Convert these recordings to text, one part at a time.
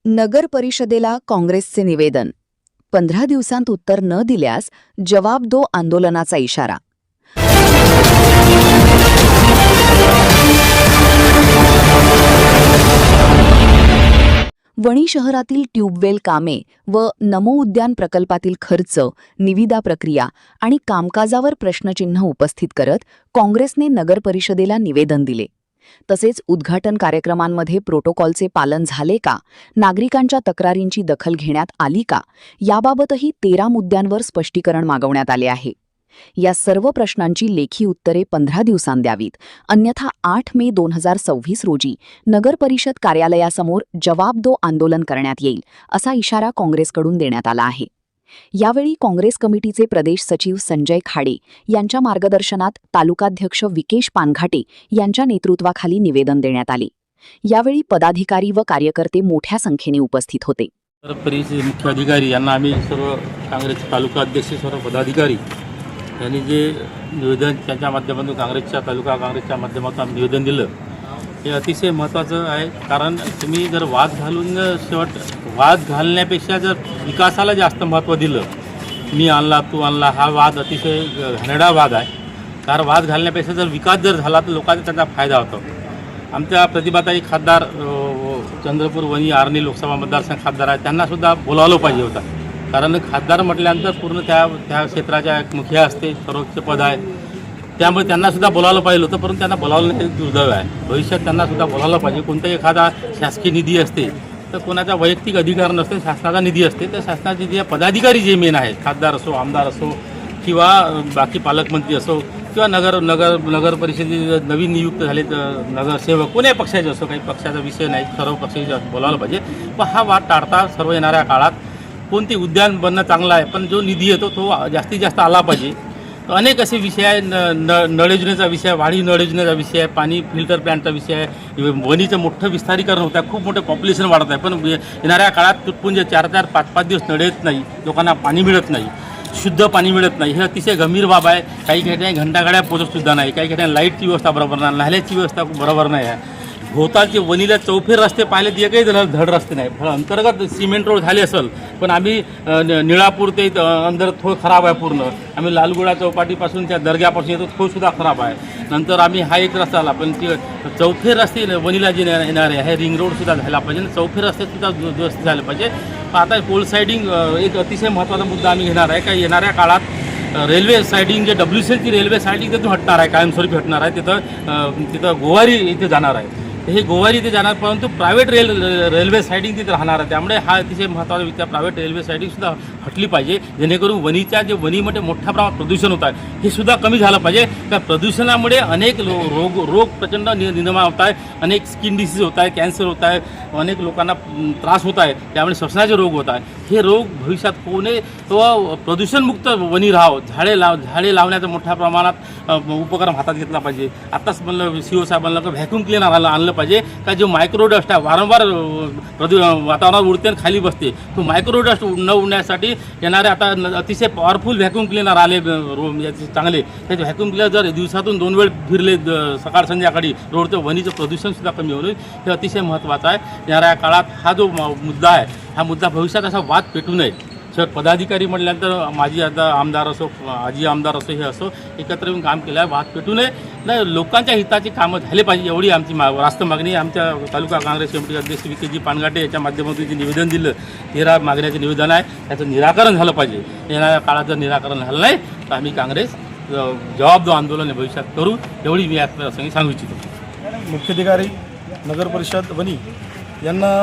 नगर परिषदेला काँग्रेसचे निवेदन. 15 दिवसांत उत्तर न दिल्यास जवाब दो आंदोलनाचा इशारा. वणी शहरातील ट्यूबवेल कामे व नमो उद्यान प्रकल्पातील खर्च, निविदा प्रक्रिया आणि कामकाजावर प्रश्नचिन्ह उपस्थित करत काँग्रेसने नगर परिषदेला निवेदन दिले. तसेच उद्घाटन कार्यक्रमांमध्ये प्रोटोकॉलचे पालन झाले का, नागरिकांच्या तक्रारींची दखल घेण्यात आली का, याबाबतही 13 मुद्द्यांवर स्पष्टीकरण मागवण्यात आले आहे. या सर्व प्रश्नांची लेखी उत्तरे 15 दिवसांत द्यावीत, अन्यथा 8 मे 2026 रोजी नगर परिषद कार्यालयासमोर जवाब दो आंदोलन करण्यात येईल, असा इशारा काँग्रेसकडून देण्यात आला आहे. यावेळी काँग्रेस कमिटीचे प्रदेश सचिव संजय खाडे यांच्या मार्गदर्शनात तालुकाध्यक्ष विकेश पानघाटे यांच्या नेतृत्वाखाली निवेदन देण्यात आले. यावेळी पदाधिकारी व कार्यकर्ते मोठ्या संख्येने उपस्थित होते. परिषद मुख्य अधिकारी यांना आम्ही सर्व काँग्रेसचे तालुका अध्यक्ष, सर्व पदाधिकारी यांनी जे निवेदन त्यांच्या माध्यमातून तालुका काँग्रेसच्या माध्यमातून आम्ही निवेदन दिलं, हे अतिशय महत्त्वाचं आहे. कारण तुम्ही जर वाद घालून वाद घालण्यापेक्षा जर विकासाला जास्त महत्त्व दिलं, मी आणला तू आणला, हा वाद अतिशय घाणेरडा वाद आहे. कारण वाद घालण्यापेक्षा जर विकास जर झाला तर लोकांचा त्याचा फायदा होतो. आमच्या प्रतिभाताई खासदार चंद्रपूर वणी आर्णी लोकसभा मतदारसंघ खासदार आहे, त्यांनासुद्धा बोलावलं पाहिजे होतं. कारण खासदार म्हटल्यानंतर पूर्ण त्या क्षेत्राच्या मुखिया असते, सर्वोच्च पद आहे, त्यामुळे त्यांनासुद्धा बोलावलं पाहिजे होतं. परंतु त्यांना बोलावलं नाही, दुर्दैव आहे. भविष्यात त्यांनासुद्धा बोलावलं पाहिजे. कोणताही एखादा शासकीय निधी असते तर कोणाचा वैयक्तिक अधिकार नसते, शासनाचा निधी असते. तर शासनाचे जे पदाधिकारी जे मेन आहेत, खासदार असो, आमदार असो किंवा बाकी पालकमंत्री असो किंवा नगर परिषदेचे नवीन नियुक्त झाले तर नगरसेवक कोणी पक्षाचे असो, काही पक्षाचा विषय नाही, सर्व पक्षाचे बोलावलं पाहिजे. पण हा वाद टाळता सर्व येणाऱ्या काळात कोणते उद्यान बनणं चांगलं आहे, पण जो निधी येतो तो जास्तीत जास्त आला पाहिजे. अनेक असे विषय आहे. नळ योजनेचा विषय, वाढीव नळ योजनेचा विषय आहे, पाणी फिल्टर प्लॅन्टचा विषय आहे, वणीचं मोठं विस्तारीकरण होतं आहे, खूप मोठं पॉप्युलेशन वाढत आहे. पण येणाऱ्या काळात तुटपुंज 4-4, 5-5 दिवस नळ येत नाही, लोकांना पाणी मिळत नाही, शुद्ध पाणी मिळत नाही. हे अतिशय गंभीर बाब आहे. काही ठिकाणी घंटागाड्या पोहोचतसुद्धा नाही, काही ठिकाणी लाईटची व्यवस्था बरोबर नाही, नाल्याची व्यवस्था बरोबर नाही आहे. भोवतालचे वणीला चौफेर रस्ते पाहिले तर एकही धड रस्ते नाही. अंतर्गत सिमेंट रोड झाले असेल, पण आम्ही निळापूर ते अंदर थोड खराब आहे पूर्ण. आम्ही लालगुडा चौपाटीपासून त्या दर्ग्यापासून येतो थोडसुद्धा खराब आहे. नंतर आम्ही हा एक रस्ता आला, पण ते चौफेर रस्ते वणीला जे येणारे आहे, रिंग रोडसुद्धा झाला पाहिजे, चौफेर रस्तेसुद्धा व्यवस्थित झाले पाहिजे. आता पोल सायडिंग एक अतिशय महत्त्वाचा मुद्दा आम्ही घेणार आहे. का येणाऱ्या काळात रेल्वे सायडिंग जे WCLची रेल्वे सायडिंग तिथून हटणार आहे, कायमस्वरूपी हटणार आहे. तिथं गोवारी इथे जाणार आहे. हे गोवारी इथे जाणार, परंतु प्रायव्हेट रेल्वे सायडिंग तिथे राहणार आहे. त्यामुळे हा अतिशय महत्त्वाचा विचार, प्रायव्हेट रेल्वे सायडिंगसुद्धा हटली पाहिजे, जेणेकरून वणीमध्ये मोठ्या प्रमाणात प्रदूषण होत आहे, हे सुद्धा कमी झालं पाहिजे. त्या प्रदूषणामुळे अनेक रोग प्रचंड निर्माण होत आहे, अनेक स्किन डिसीज होत आहे, कॅन्सर होत आहे, अनेक लोकांना त्रास होत आहे, त्यामुळे श्वसनाचे रोग होत आहे. हे रोग भविष्यात होऊ नये तो प्रदूषणमुक्त वणी राहावं, झाडे लावण्याचा मोठ्या प्रमाणात उपक्रम हातात घेतला पाहिजे. आत्ताच म्हणलं CO साहेबांना की व्हॅक्यूम क्लिनर आणलं पाहिजे. का जो मायक्रोडस्ट आहे वारंवार वातावरणात उडते आणि खाली बसते, तो मायक्रोडस्ट न उडण्यासाठी येणारे आता अतिशय पॉवरफुल व्हॅक्यूम क्लिनर आले चांगले. ते व्हॅक्यूम क्लिनर जर दिवसातून 2 वेळ फिरले सकाळ संध्याकाळी रोडचं वणीचं प्रदूषणसुद्धा कमी होईल. हे अतिशय महत्त्वाचं आहे. येणाऱ्या काळात हा जो मुद्दा आहे, हा मुद्दा भविष्यात असा वाद पेटू नये. पदाधिकारी म्हटल्यानंतर माजी आता आमदार असो, आजी आमदार असो, हे असो, एकत्र येऊन काम केलं आहे. वाद पेटू नये, नाही लोकांच्या हिताची कामं झाले पाहिजे, एवढी आमची रास्त मागणी. आमच्या तालुका काँग्रेस कमिटीचे अध्यक्ष विकेजी पानघाटे याच्या माध्यमातून जे निवेदन दिलं, 13 मागण्याचे निवेदन आहे, त्याचं निराकरण झालं पाहिजे. येणाऱ्या काळात जर निराकरण झालं नाही तर आम्ही काँग्रेस जवाब दो आंदोलन भविष्यात करू, एवढी मी या प्रसंगी सांगू इच्छितो. मुख्याधिकारी नगर परिषद वणी यांना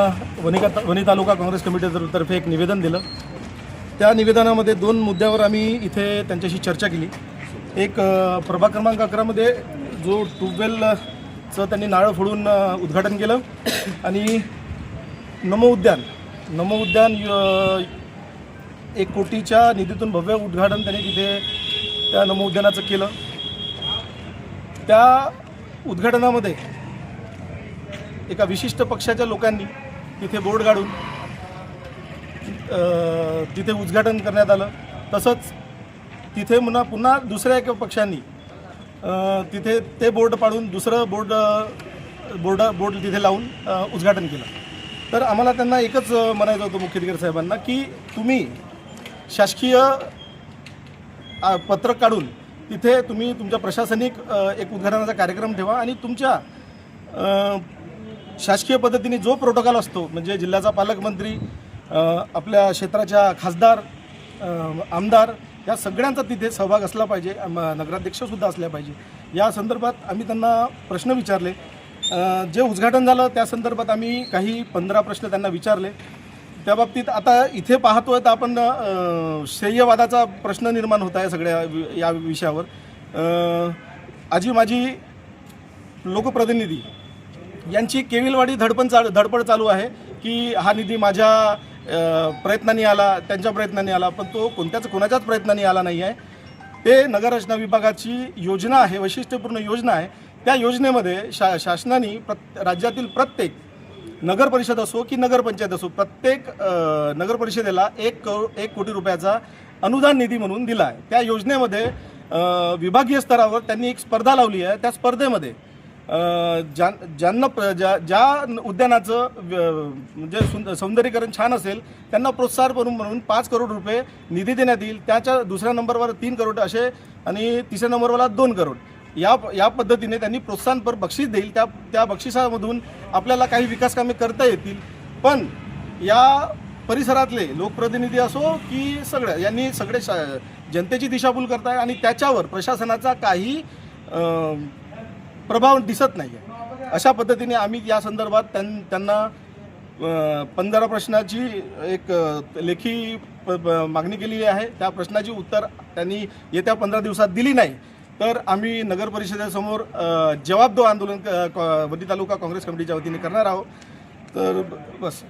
वणी तालुका काँग्रेस कमिटीतर्फे एक निवेदन दिलं. त्या निवेदनामध्ये 2 मुद्द्यावर आम्ही इथे त्यांच्याशी चर्चा केली. एक प्रभाग क्रमांक 11मध्ये जो ट्यूबवेलचं त्यांनी नाळं फोडून उद्घाटन केलं, आणि नमो उद्यान 1 कोटीच्या निधीतून भव्य उद्घाटन त्यांनी तिथे त्या नमो उद्यानाचं केलं. त्या उद्घाटनामध्ये एका विशिष्ट पक्षाच्या लोकांनी तिथे बोर्ड काढून तिथे उद्घाटन करण्यात आलं. तसंच तिथे पुन्हा दुसऱ्या एका पक्षांनी तिथे ते बोर्ड पाडून दुसरं बोर्ड तिथे लावून उद्घाटन केलं. तर आम्हाला त्यांना एकच म्हणायचं होतं मुख्याधिकारी साहेबांना की तुम्ही शासकीय पत्रक काढून तिथे तुम्ही तुमच्या प्रशासनिक एक उद्घाटनाचा कार्यक्रम ठेवा आणि तुमच्या शासकीय पद्धतीने जो प्रोटोकॉल असतो म्हणजे जिल्ह्याचा पालकमंत्री आपल्या क्षेत्राच्या खासदार आमदार या सगळ्यांचा तिथे सहभाग असला पाहिजे, नगराध्यक्षसुद्धा असल्या पाहिजे. या संदर्भात आम्ही त्यांना प्रश्न विचारले. जे उद्घाटन झालं त्या संदर्भात आम्ही काही 15 प्रश्न त्यांना विचारले. त्या बाबतीत आता इथे पाहतोय तर आपण श्रेयवादाचा प्रश्न निर्माण होत आहे सगळ्या या विषयावर. आजी माजी लोकप्रतिनिधी यांची केविलवाडी धडपड चालू आहे की हा निधी माझ्या प्रयत्नांनी आला, त्यांच्या प्रयत्नांनी आला, पण तो कोणाच्याच प्रयत्नांनी आला नाही आहे. ते नगररचना विभागाची योजना आहे, वैशिष्ट्यपूर्ण योजना आहे. त्या योजनेमध्ये शासनाने राज्यातील प्रत्येक नगर परिषद असो की नगरपंचायत असो प्रत्येक नगर परिषदेला 1 कोटी रुपयाचा अनुदान निधी म्हणून दिला आहे. त्या योजनेमध्ये विभागीय स्तरावर त्यांनी एक स्पर्धा लावली आहे. त्या स्पर्धेमध्ये ज्या उद्यानाचं म्हणजे सौंदर्यीकरण छान असेल त्यांना प्रोत्साहन म्हणून 5 करोड रुपये निधी देण्यात येईल. त्याच्या दुसऱ्या नंबरवर 3 करोड असे आणि तिसऱ्या नंबरला 2 करोड या पद्धतीने त्यांनी प्रोत्साहनपर बक्षीस देईल. त्या बक्षिसामधून आपल्याला काही विकास कामे करता येतील. पण या परिसरातले लोकप्रतिनिधी असो की यांनी सगळे जनतेची दिशाभूल करताय आणि त्याच्यावर प्रशासनाचा काही प्रभाव दिसत नाही आहे. अशा पद्धतीने आम्ही या संदर्भात त्यांना 15 प्रश्नाची एक लेखी मागणी केली आहे. त्या प्रश्नाची उत्तर त्यांनी येत्या 15 दिवसात दिली नाही तर आम्ही नगर परिषदेसमोर जवाब दो आंदोलन वनी तालुका काँग्रेस कमिटीच्या वतीने करणार आहोत. तर बस.